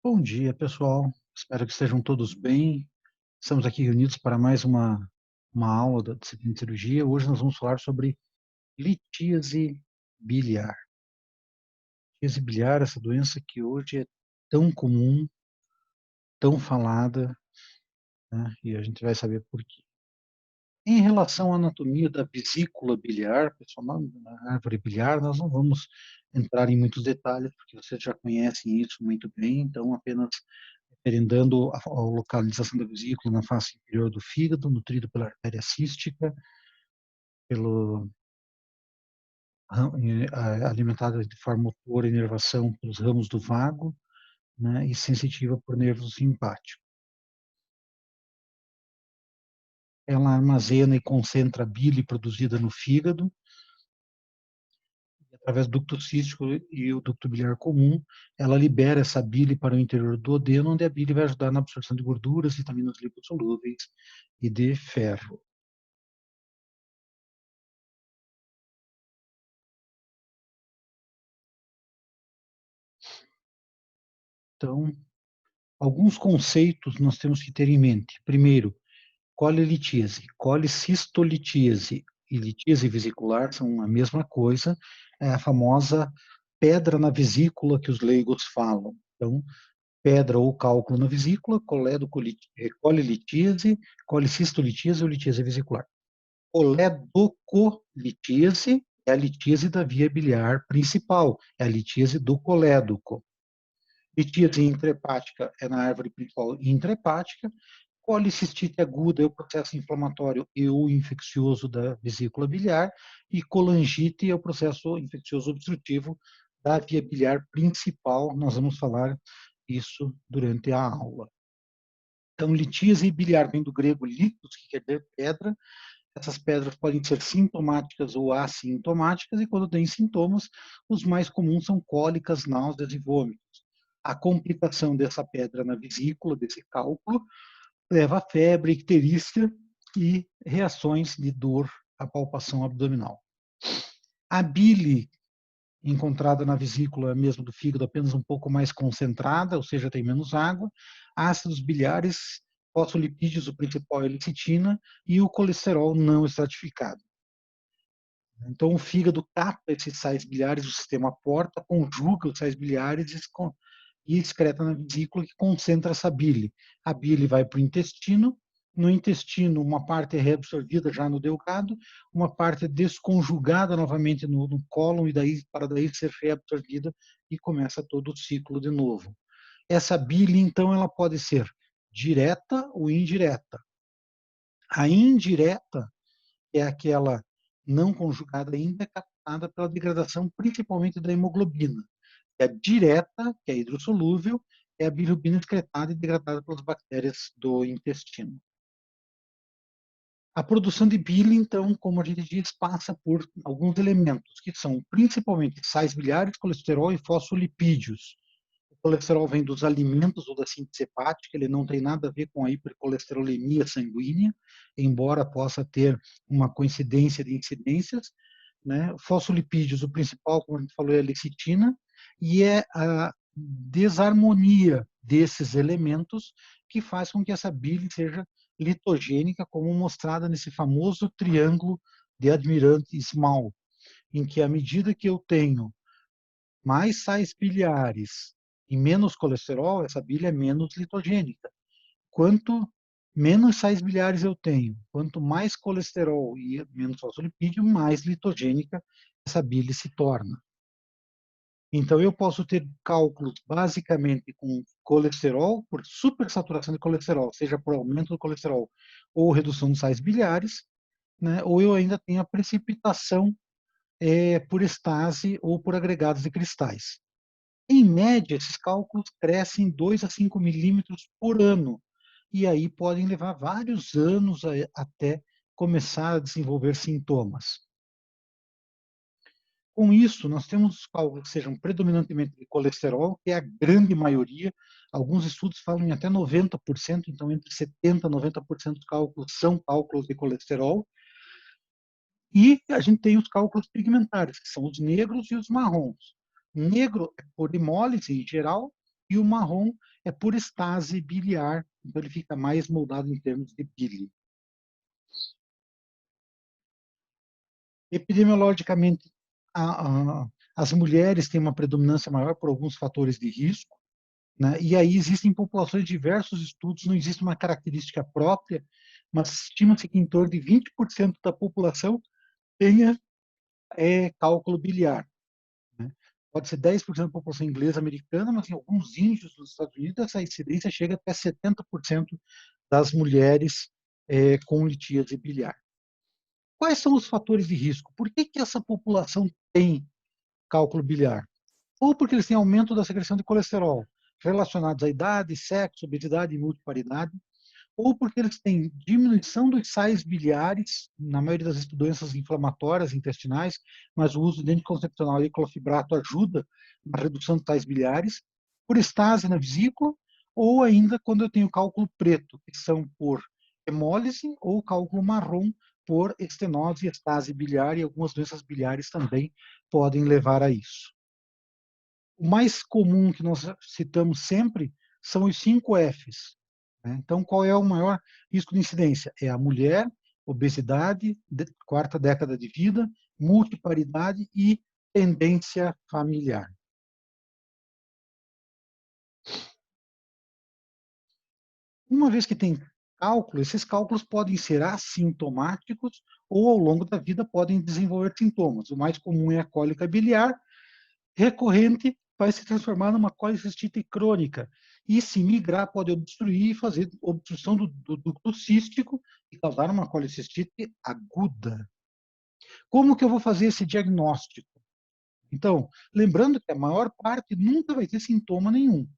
Bom dia, pessoal. Espero que estejam todos bem. Estamos aqui reunidos para mais uma aula da disciplina de cirurgia. Hoje nós vamos falar sobre litíase biliar. Litíase biliar, essa doença que hoje é tão comum, tão falada, né? E a gente vai saber por quê. Em relação à anatomia da vesícula biliar, pessoal, na árvore biliar, nós não vamos entrar em muitos detalhes, porque vocês já conhecem isso muito bem, então apenas referendando a localização da vesícula na face inferior do fígado, nutrido pela artéria cística, pelo, alimentada de forma motora e inervação pelos ramos do vago, né, e sensitiva por nervos simpáticos. Ela armazena e concentra a bile produzida no fígado, através do ducto cístico e o ducto biliar comum, ela libera essa bile para o interior do duodeno, onde a bile vai ajudar na absorção de gorduras, vitaminas lipossolúveis e de ferro. Então, alguns conceitos nós temos que ter em mente. Primeiro, colelitíase, colicistolitíase e litíase vesicular são a mesma coisa, é a famosa pedra na vesícula que os leigos falam. Então, pedra ou cálculo na vesícula, colelitíase, colicistolitíase ou litíase vesicular. Coledocolitíase é a litíase da via biliar principal, é a litíase do colédoco. Litíase intrahepática é na árvore principal intrahepática. Colicistite aguda é o processo inflamatório e ou infeccioso da vesícula biliar. E colangite é o processo infeccioso obstrutivo da via biliar principal. Nós vamos falar isso durante a aula. Então, litíase biliar vem do grego litos, que quer dizer pedra. Essas pedras podem ser sintomáticas ou assintomáticas, e quando tem sintomas, os mais comuns são cólicas, náuseas e vômitos. A complicação dessa pedra na vesícula, desse cálculo, leva a febre, icterícia e reações de dor à palpação abdominal. A bile encontrada na vesícula mesmo do fígado, apenas um pouco mais concentrada, ou seja, tem menos água. Ácidos biliares, fosfolipídios, o principal é a lecitina, e o colesterol não estratificado. Então, o fígado capta esses sais biliares, o sistema porta, conjuga os sais biliares e excreta na vesícula, que concentra essa bile. A bile vai para o intestino. No intestino, uma parte é reabsorvida já no delgado, uma parte é desconjugada novamente no cólon, e para daí ser reabsorvida, e começa todo o ciclo de novo. Essa bile, então, ela pode ser direta ou indireta. A indireta é aquela não conjugada ainda, é captada pela degradação principalmente da hemoglobina. E a direta, que é hidrossolúvel, é a bilirrubina excretada e degradada pelas bactérias do intestino. A produção de bile, então, como a gente diz, passa por alguns elementos, que são principalmente sais biliares, colesterol e fosfolipídios. O colesterol vem dos alimentos ou da síntese hepática, ele não tem nada a ver com a hipercolesterolemia sanguínea, embora possa ter uma coincidência de incidências, né? Fosfolipídios, o principal, como a gente falou, é a lecitina, e é a desarmonia desses elementos que faz com que essa bile seja litogênica, como mostrada nesse famoso triângulo de Admirante-Small, em que à medida que eu tenho mais sais biliares e menos colesterol, essa bile é menos litogênica. Quanto menos sais biliares eu tenho, quanto mais colesterol e menos fosfolipídio, mais litogênica essa bile se torna. Então, eu posso ter cálculos basicamente com colesterol, por supersaturação de colesterol, seja por aumento do colesterol ou redução dos sais biliares, né? Ou eu ainda tenho a precipitação por estase ou por agregados de cristais. Em média, esses cálculos crescem 2 a 5 milímetros por ano, e aí podem levar vários anos até começar a desenvolver sintomas. Com isso, nós temos cálculos que sejam predominantemente de colesterol, que é a grande maioria. Alguns estudos falam em até 90%, então entre 70% e 90% dos cálculos são cálculos de colesterol. E a gente tem os cálculos pigmentares, que são os negros e os marrons. Negro é por hemólise em geral, e o marrom é por estase biliar, então ele fica mais moldado em termos de bile. Epidemiologicamente, as mulheres têm uma predominância maior por alguns fatores de risco, né? E aí existem populações de diversos estudos, não existe uma característica própria, mas estima-se que em torno de 20% da população tenha cálculo biliar, né? Pode ser 10% da população inglesa americana, mas em alguns índios dos Estados Unidos essa incidência chega até 70% das mulheres com litíase biliar. Quais são os fatores de risco? Por que essa população tem cálculo biliar? Ou porque eles têm aumento da secreção de colesterol, relacionados à idade, sexo, obesidade e multiparidade, ou porque eles têm diminuição dos sais biliares, na maioria das doenças inflamatórias intestinais, mas o uso de anticoncepcional e clofebrato ajuda na redução dos sais biliares, por estase na vesícula, ou ainda quando eu tenho cálculo preto, que são por hemólise, ou cálculo marrom, por estenose e estase biliar, e algumas doenças biliares também podem levar a isso. O mais comum que nós citamos sempre são os 5 Fs. Né? Então, qual é o maior risco de incidência? É a mulher, obesidade, quarta década de vida, multiparidade e tendência familiar. Uma vez que tem cálculo, esses cálculos podem ser assintomáticos ou ao longo da vida podem desenvolver sintomas. O mais comum é a cólica biliar, recorrente vai se transformar numa colicistite crônica e, se migrar, pode obstruir e fazer obstrução do ducto cístico e causar uma colicistite aguda. Como que eu vou fazer esse diagnóstico? Então, lembrando que a maior parte nunca vai ter sintoma nenhum,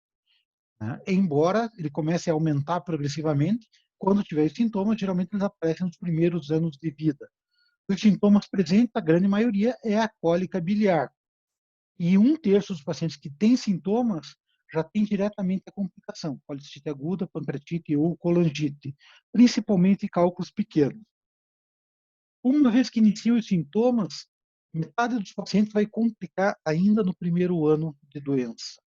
né? Embora ele comece a aumentar progressivamente, quando tiver sintomas, geralmente eles aparecem nos primeiros anos de vida. Os sintomas presentes, a grande maioria, é a cólica biliar. E 1/3 dos pacientes que têm sintomas já tem diretamente a complicação, colicistite aguda, pancreatite ou colangite, principalmente cálculos pequenos. Uma vez que iniciam os sintomas, metade dos pacientes vai complicar ainda no primeiro ano de doença.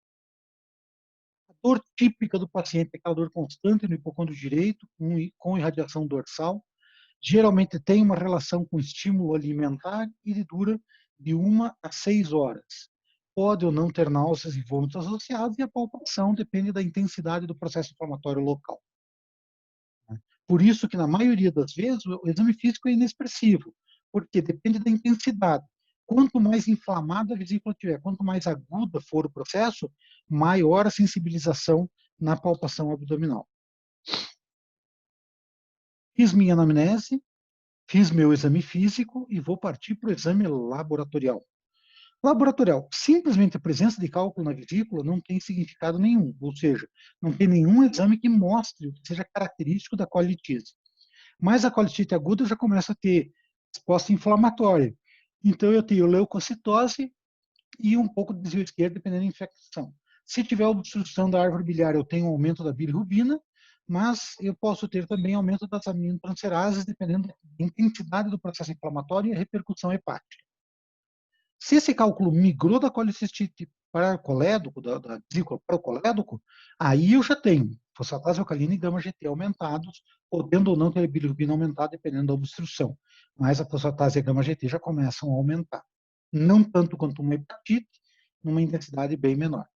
A dor típica do paciente é aquela dor constante no hipocôndrio direito, com irradiação dorsal. Geralmente tem uma relação com estímulo alimentar e dura de 1 a 6 horas. Pode ou não ter náuseas e vômitos associados, e a palpação depende da intensidade do processo inflamatório local. Por isso que, na maioria das vezes, o exame físico é inexpressivo, porque depende da intensidade. Quanto mais inflamada a vesícula tiver, quanto mais aguda for o processo, maior a sensibilização na palpação abdominal. Fiz minha anamnese, fiz meu exame físico e vou partir para o exame laboratorial. Laboratorial, simplesmente a presença de cálculo na vesícula não tem significado nenhum, ou seja, não tem nenhum exame que mostre o que seja característico da colitise. Mas a colitite aguda já começa a ter resposta inflamatória. Então eu tenho leucocitose e um pouco de desvio esquerdo, dependendo da infecção. Se tiver obstrução da árvore biliar, eu tenho um aumento da bilirrubina, mas eu posso ter também aumento das aminotransferases, dependendo da intensidade do processo inflamatório e a repercussão hepática. Se esse cálculo migrou da colicistite para o colédoco, da vesícula para o colédoco, aí eu já tenho fosfatase alcalina e gama-GT aumentados, podendo ou não ter a bilirrubina aumentada, dependendo da obstrução. Mas a fosfatase e a gama-GT já começam a aumentar. Não tanto quanto uma hepatite, numa intensidade bem menor.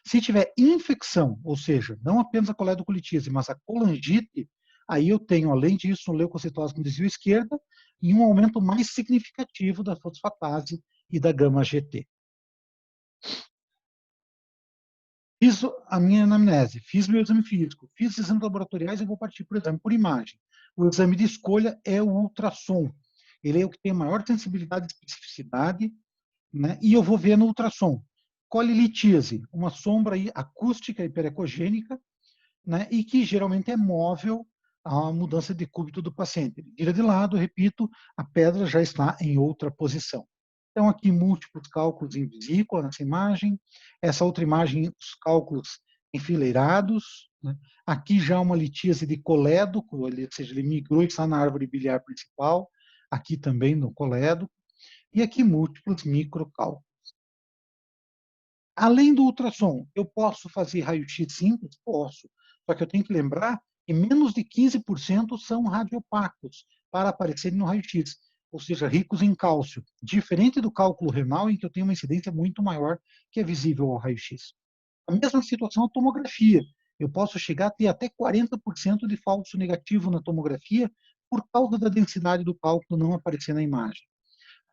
Se tiver infecção, ou seja, não apenas a coledocolitise, mas a colangite, aí eu tenho, além disso, leucocitose com desvio esquerda e um aumento mais significativo da fosfatase e da gama-GT. Fiz a minha anamnese, fiz meu exame físico, fiz exames laboratoriais e vou partir para o exame por imagem. O exame de escolha é o ultrassom. Ele é o que tem maior sensibilidade e especificidade, né? E eu vou ver no ultrassom. Colilitíase, uma sombra aí acústica hiperecogênica, né? E que geralmente é móvel à mudança de cúbito do paciente. Ele vira de lado, repito, a pedra já está em outra posição. Então, aqui, múltiplos cálculos em vesícula, nessa imagem. Essa outra imagem, os cálculos enfileirados. Né? Aqui já uma litíase de colédoco, ou seja, ele migrou e está na árvore biliar principal. Aqui também no colédoco. E aqui, múltiplos microcálculos. Além do ultrassom, eu posso fazer raio-x simples? Posso. Só que eu tenho que lembrar que menos de 15% são radiopacos para aparecerem no raio-x, ou seja, ricos em cálcio, diferente do cálculo renal, em que eu tenho uma incidência muito maior que é visível ao raio-x. A mesma situação a tomografia. Eu posso chegar a ter até 40% de falso negativo na tomografia por causa da densidade do cálculo não aparecer na imagem.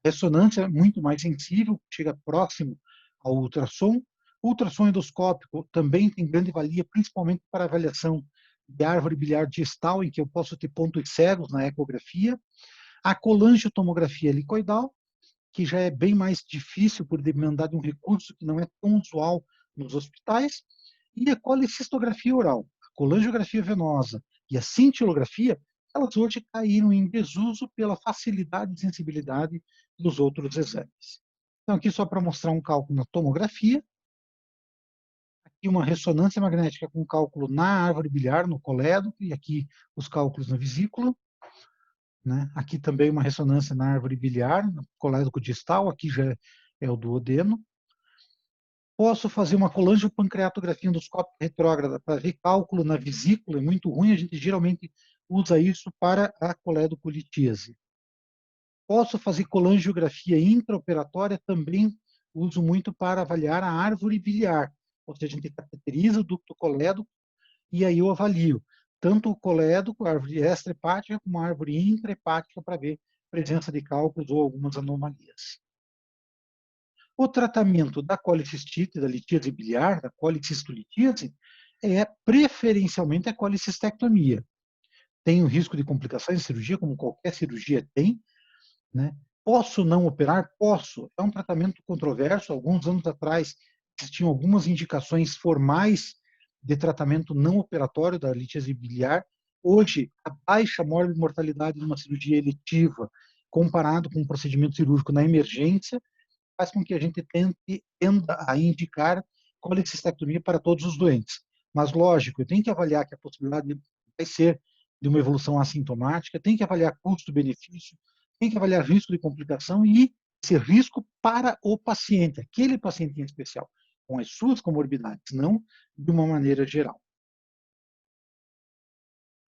A ressonância é muito mais sensível, chega próximo ao ultrassom. O ultrassom endoscópico também tem grande valia, principalmente para avaliação de árvore biliar distal, em que eu posso ter pontos cegos na ecografia. A colangiotomografia helicoidal, que já é bem mais difícil por demandar de um recurso que não é tão usual nos hospitais, e a colicistografia oral, a colangiografia venosa e a cintilografia, elas hoje caíram em desuso pela facilidade e sensibilidade dos outros exames. Então, aqui só para mostrar um cálculo na tomografia, aqui uma ressonância magnética com cálculo na árvore biliar, no colédoco, e aqui os cálculos na vesícula. Né? Aqui também uma ressonância na árvore biliar, no colédoco distal, aqui já é o duodeno. Posso fazer uma colangiopancreatografia endoscópica retrógrada para ver cálculo na vesícula, é muito ruim, a gente geralmente usa isso para a coledocolitíase. Posso fazer colangiografia intraoperatória, também uso muito para avaliar a árvore biliar, ou seja, a gente cateteriza o ducto colédoco e aí eu avalio tanto o colédoco, a árvore extra-hepática, como a árvore intra-hepática para ver presença de cálculos ou algumas anomalias. O tratamento da colicistite, da litíase biliar, da colicistolitíase, é preferencialmente a colicistectomia. Tem o risco de complicações de cirurgia, como qualquer cirurgia tem, né? Posso não operar? Posso. É um tratamento controverso. Alguns anos atrás existiam algumas indicações formais de tratamento não operatório da litíase biliar. Hoje, a baixa mortalidade de uma cirurgia eletiva comparado com um procedimento cirúrgico na emergência faz com que a gente tenda a indicar colecistectomia para todos os doentes. Mas, lógico, eu tenho que avaliar que a possibilidade vai ser de uma evolução assintomática, tem que avaliar custo-benefício, tem que avaliar risco de complicação e esse risco para o paciente, aquele paciente em especial, com as suas comorbidades, não de uma maneira geral.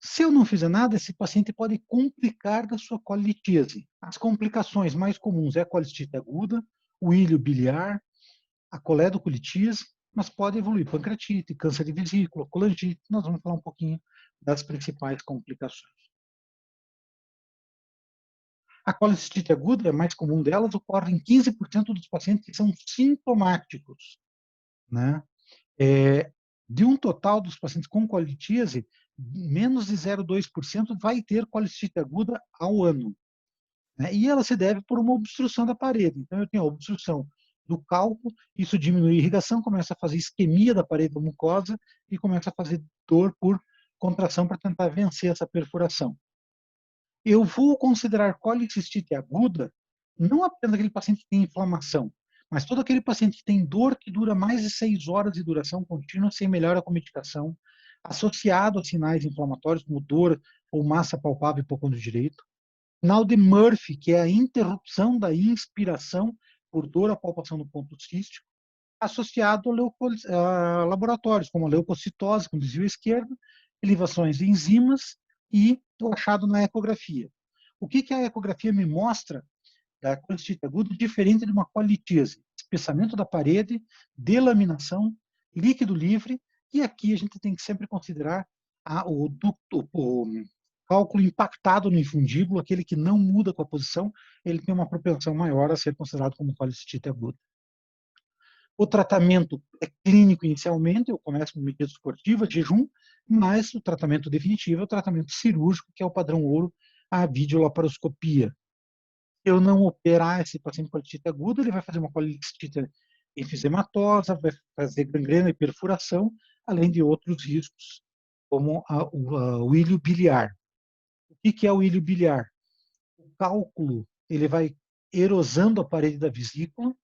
Se eu não fizer nada, esse paciente pode complicar da sua colitíase. As complicações mais comuns é a colicitite aguda, o ilho biliar, a coledocolitíase, mas pode evoluir pancreatite, câncer de vesícula, colangite. Nós vamos falar um pouquinho das principais complicações. A colicitite aguda, a mais comum delas, ocorre em 15% dos pacientes que são sintomáticos, né? De um total dos pacientes com colitíase, menos de 0,2% vai ter colicitite aguda ao ano. Né? E ela se deve por uma obstrução da parede. Então, eu tenho a obstrução do cálculo, isso diminui a irrigação, começa a fazer isquemia da parede da mucosa e começa a fazer dor por contração para tentar vencer essa perfuração. Eu vou considerar colicistite aguda não apenas aquele paciente que tem inflamação, mas todo aquele paciente que tem dor que dura mais de 6 horas de duração contínua sem melhora com medicação, associado a sinais inflamatórios como dor ou massa palpável hipocôndrio direito. Sinal de Murphy, que é a interrupção da inspiração por dor à palpação do ponto cístico, associado a laboratórios, como a leucocitose com desvio esquerdo, elevações de enzimas e o achado na ecografia. O que a ecografia me mostra da colicitite aguda diferente de uma colitíase? Espessamento da parede, delaminação, líquido livre, e aqui a gente tem que sempre considerar o cálculo impactado no infundíbulo, aquele que não muda com a posição, ele tem uma propensão maior a ser considerado como colicitite aguda. O tratamento é clínico inicialmente, eu começo com medida esportiva, jejum, mas o tratamento definitivo é o tratamento cirúrgico, que é o padrão ouro, a videolaparoscopia. Se eu não operar esse paciente com colicitite aguda, ele vai fazer uma colicitite enfisematosa, vai fazer gangrena e perfuração, além de outros riscos, como o ilho biliar. O que é o ilho biliar? O cálculo ele vai erosando a parede da vesícula,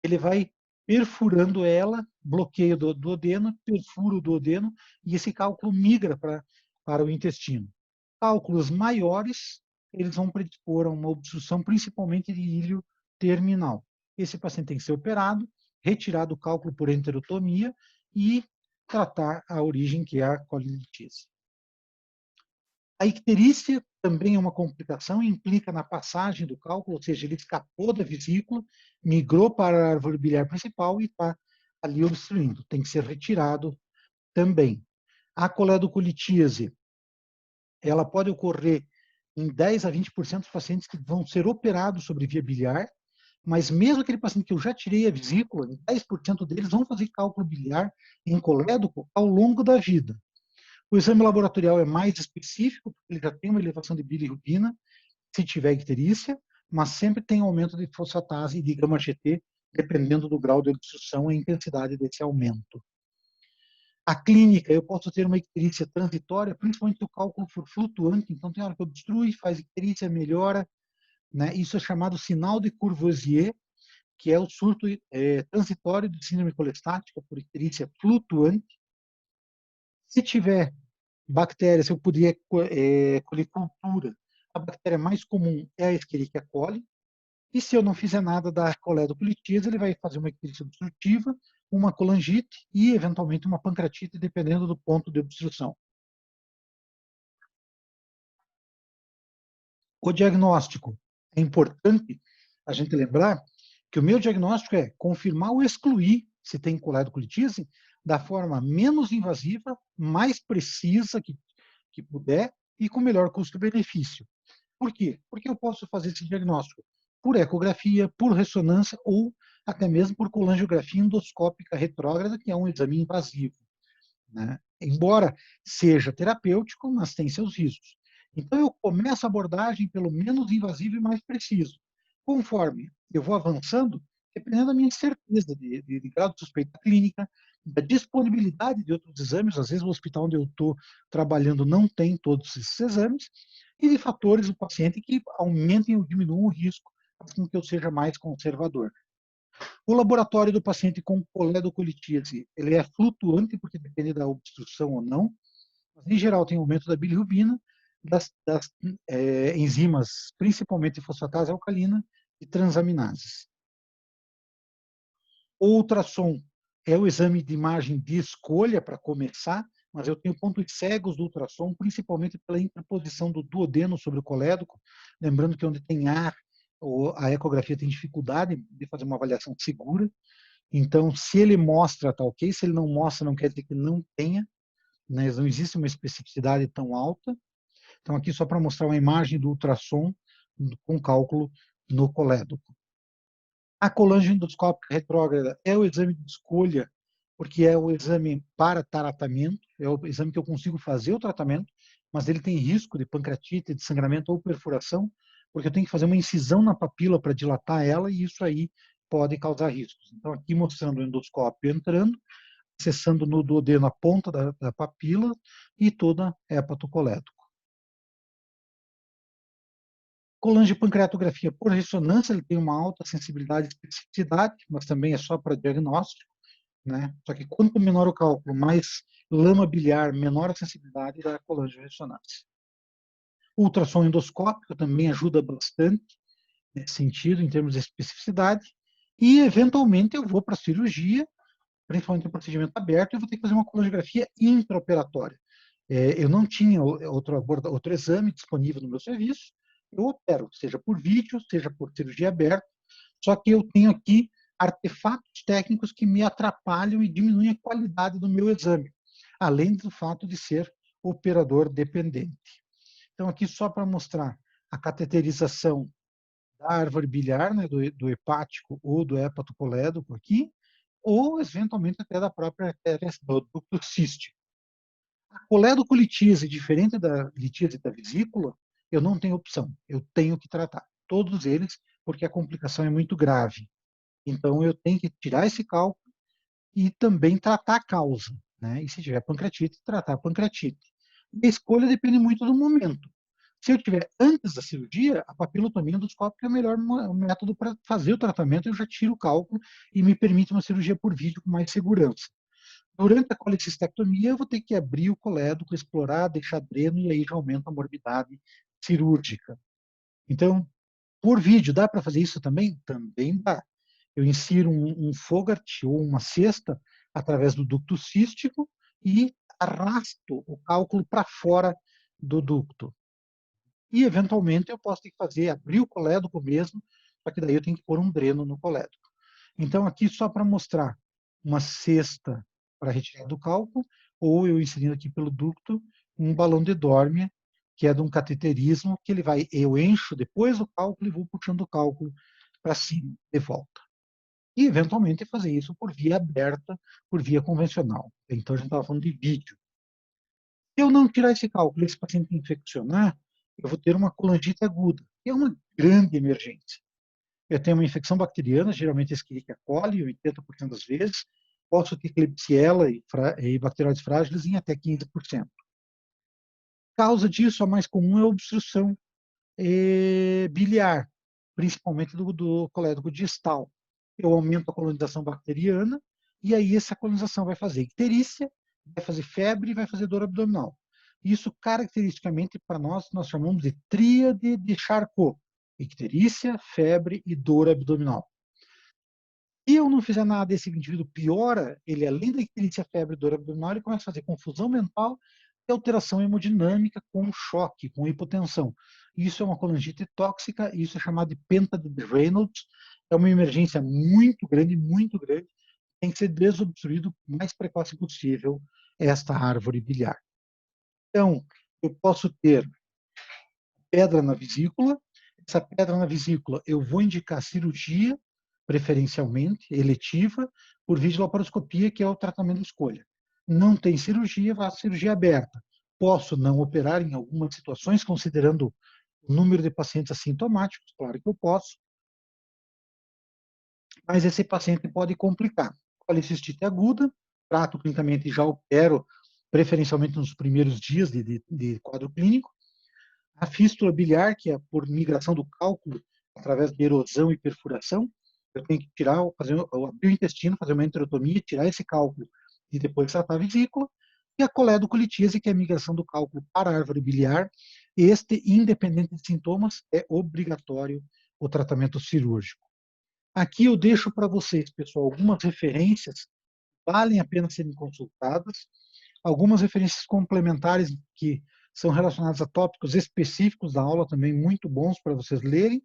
ele vai perfurando ela, bloqueio do duodeno, perfura o duodeno, e esse cálculo migra para o intestino. Cálculos maiores, eles vão predispor a uma obstrução, principalmente de ilho terminal. Esse paciente tem que ser operado, retirar do cálculo por enterotomia e tratar a origem, que é a colilitíase. A icterícia também é uma complicação, implica na passagem do cálculo, ou seja, ele escapou da vesícula, migrou para a árvore biliar principal e está ali obstruindo. Tem que ser retirado também. A coledocolitíase, ela pode ocorrer em 10 a 20% dos pacientes que vão ser operados sobre via biliar, mas mesmo aquele paciente que eu já tirei a vesícula, 10% deles vão fazer cálculo biliar em colédoco ao longo da vida. O exame laboratorial é mais específico, porque ele já tem uma elevação de bilirrubina, se tiver icterícia, mas sempre tem aumento de fosfatase e de gama-GT, dependendo do grau de obstrução e a intensidade desse aumento. A clínica, eu posso ter uma icterícia transitória, principalmente se o cálculo for flutuante, então tem hora que obstrui, faz icterícia, melhora, né? Isso é chamado sinal de Courvoisier, que é o surto transitório de síndrome colestática por icterícia flutuante. Se tiver bactérias, se eu puder colher cultura, a bactéria mais comum é a Escherichia coli, e se eu não fizer nada da coledocolitíase, ele vai fazer uma icterícia obstrutiva, uma colangite e, eventualmente, uma pancreatite, dependendo do ponto de obstrução. O diagnóstico, é importante a gente lembrar que o meu diagnóstico é confirmar ou excluir se tem coledocolitíase da forma menos invasiva, mais precisa que puder e com melhor custo-benefício. Por quê? Porque eu posso fazer esse diagnóstico por ecografia, por ressonância ou até mesmo por colangiografia endoscópica retrógrada, que é um exame invasivo, né? Embora seja terapêutico, mas tem seus riscos. Então, eu começo a abordagem pelo menos invasivo e mais preciso. Conforme eu vou avançando, dependendo da minha certeza de grau de suspeita clínica, da disponibilidade de outros exames, às vezes o hospital onde eu estou trabalhando não tem todos esses exames, e de fatores do paciente que aumentem ou diminuam o risco, assim que eu seja mais conservador. O laboratório do paciente com coledocolitíase, ele é flutuante, porque depende da obstrução ou não, mas em geral tem aumento da bilirrubina, das enzimas, principalmente fosfatase alcalina e transaminases. O ultrassom é o exame de imagem de escolha para começar, mas eu tenho pontos cegos do ultrassom, principalmente pela interposição do duodeno sobre o colédoco, lembrando que onde tem ar, a ecografia tem dificuldade de fazer uma avaliação segura. Então, se ele mostra, tá ok. Se ele não mostra, não quer dizer que não tenha, né? Não existe uma especificidade tão alta. Então, aqui só para mostrar uma imagem do ultrassom com cálculo no colédoco. A colangem endoscópica retrógrada é o exame de escolha, porque é o exame para tratamento, é o exame que eu consigo fazer o tratamento, mas ele tem risco de pancreatite, de sangramento ou perfuração, porque eu tenho que fazer uma incisão na papila para dilatar ela, e isso aí pode causar riscos. Então, aqui mostrando o endoscópio entrando, acessando no duodeno a ponta da papila e toda hepatocolédoco. Colangiopancreatografia por ressonância, ele tem uma alta sensibilidade e especificidade, mas também é só para diagnóstico, né? Só que quanto menor o cálculo, mais lama biliar, menor a sensibilidade da colangiorressonância. O ultrassom endoscópico também ajuda bastante nesse sentido, em termos de especificidade, e eventualmente eu vou para a cirurgia, principalmente no procedimento aberto, eu vou ter que fazer uma colangiografia intraoperatória. Eu não tinha outro exame disponível no meu serviço, eu opero, seja por vídeo, seja por cirurgia aberta, só que eu tenho aqui artefatos técnicos que me atrapalham e diminuem a qualidade do meu exame, além do fato de ser operador dependente. Então, aqui só para mostrar a cateterização da árvore biliar, né, do hepático ou do hepatocolédoco aqui, ou eventualmente até da própria artéria do ducto cístico. A coledocolitíase, diferente da litíase da vesícula, eu não tenho opção, eu tenho que tratar todos eles, porque a complicação é muito grave. Então, eu tenho que tirar esse cálculo e também tratar a causa, né? E se tiver pancreatite, tratar a pancreatite. E a escolha depende muito do momento. Se eu tiver antes da cirurgia, a papilotomia endoscópica é o melhor método para fazer o tratamento, eu já tiro o cálculo e me permite uma cirurgia por vídeo com mais segurança. Durante a colecistectomia, eu vou ter que abrir o colédoco, explorar, deixar dreno, e aí já aumenta a morbidade cirúrgica. Então, por vídeo, dá para fazer isso também? Também dá. Eu insiro um Fogart ou uma cesta através do ducto cístico e arrasto o cálculo para fora do ducto. E, eventualmente, eu posso ter que fazer, abrir o colédoco mesmo, só que daí eu tenho que pôr um dreno no colédoco. Então, aqui só para mostrar uma cesta para retirar do cálculo, ou eu inserindo aqui pelo ducto um balão de Dórmia, que é de um cateterismo, que ele vai, eu encho depois do cálculo e vou puxando o cálculo para cima, de volta. E, eventualmente, fazer isso por via aberta, por via convencional. Então, a gente estava falando de vídeo. Se eu não tirar esse cálculo, esse paciente infeccionar, eu vou ter uma colangite aguda, que é uma grande emergência. Eu tenho uma infecção bacteriana, geralmente Escherichia coli, 80% das vezes. Posso ter Klebsiella e bacterióides frágeis em até 15%. Causa disso, a mais comum é a obstrução biliar, principalmente do colédoco distal. Eu aumento a colonização bacteriana e aí essa colonização vai fazer icterícia, vai fazer febre e vai fazer dor abdominal. Isso, caracteristicamente, para nós chamamos de tríade de Charcot: icterícia, febre e dor abdominal. Se eu não fizer nada, esse indivíduo piora, ele além da icterícia, febre e dor abdominal, ele começa a fazer confusão mental e alteração hemodinâmica com choque, com hipotensão. Isso é uma colangite tóxica, isso é chamado de penta de Reynolds, é uma emergência muito grande, tem que ser desobstruído o mais precoce possível esta árvore biliar. Então, eu posso ter pedra na vesícula. Essa pedra na vesícula, eu vou indicar cirurgia, preferencialmente, eletiva, por videolaparoscopia, que é o tratamento de escolha. Não tem cirurgia, faço cirurgia aberta. Posso não operar em algumas situações, considerando o número de pacientes assintomáticos, claro que eu posso, mas esse paciente pode complicar. Policistite aguda, trato clinicamente e já opero, preferencialmente nos primeiros dias de quadro clínico. A fístula biliar, que é por migração do cálculo através de erosão e perfuração, eu tenho que tirar, abrir o intestino, fazer uma enterotomia, tirar esse cálculo e depois tratar a vesícula. E a coledocolitíase, que é a migração do cálculo para a árvore biliar. Este, independente de sintomas, é obrigatório o tratamento cirúrgico. Aqui eu deixo para vocês, pessoal, algumas referências, valem a pena serem consultadas, algumas referências complementares que são relacionadas a tópicos específicos da aula também, muito bons para vocês lerem,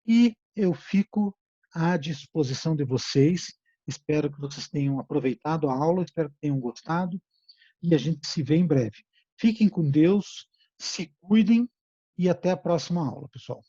e eu fico à disposição de vocês. Espero que vocês tenham aproveitado a aula, espero que tenham gostado, e a gente se vê em breve. Fiquem com Deus, se cuidem, e até a próxima aula, pessoal.